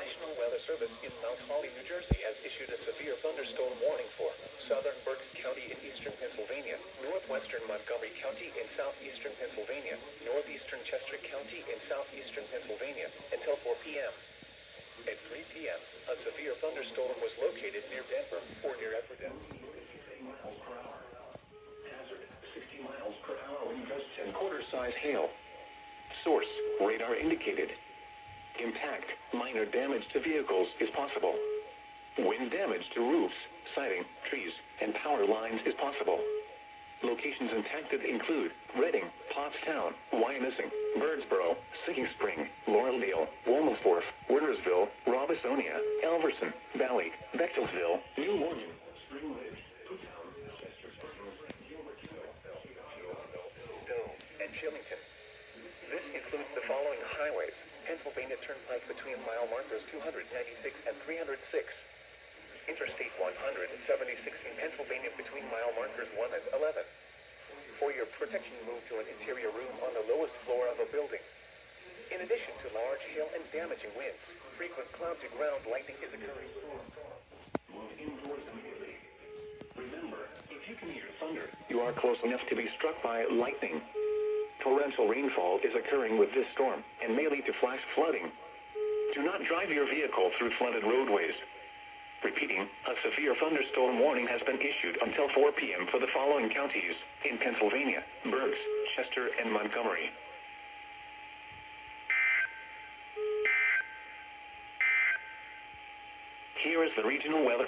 National Weather Service in Mount Holly, New Jersey has issued a severe thunderstorm warning for southern Berks County in eastern Pennsylvania, northwestern Montgomery County in southeastern Pennsylvania, northeastern Chester County in southeastern Pennsylvania until 4 p.m. At 3 p.m., a severe thunderstorm was located near Denver or near Edwarden. Hazard, 60 miles per hour wind gusts and quarter-size hail. Source, radar indicated. Impact, minor damage to vehicles is possible. Wind damage to roofs, siding, trees, and power lines is possible. Locations impacted include Reading, Pottstown, Wyomissing, Birdsboro, Sinking Spring, Laureldale, Wilmersdorf, Wintersville, Robisonia, Elverson, Valley, Bechtelsville, New Morgan, Spring Ridge, Putown, Chester Springs, Gilbertville, Dome, and Shillington. This includes the following highways: Pennsylvania Turnpike between mile markers 296 and 306. Interstate 100 and 76 in Pennsylvania between mile markers 1 and 11. For your protection, move to an interior room on the lowest floor of a building. In addition to large hail and damaging winds, frequent cloud-to-ground lightning is occurring. Move indoors immediately. Remember, if you can hear thunder, you are close enough to be struck by lightning. Torrential rainfall is occurring with this storm and may lead to flash flooding. Do not drive your vehicle through flooded roadways. Repeating, a severe thunderstorm warning has been issued until 4 p.m. for the following counties in Pennsylvania: Berks, Chester, and Montgomery. Here is the regional weather.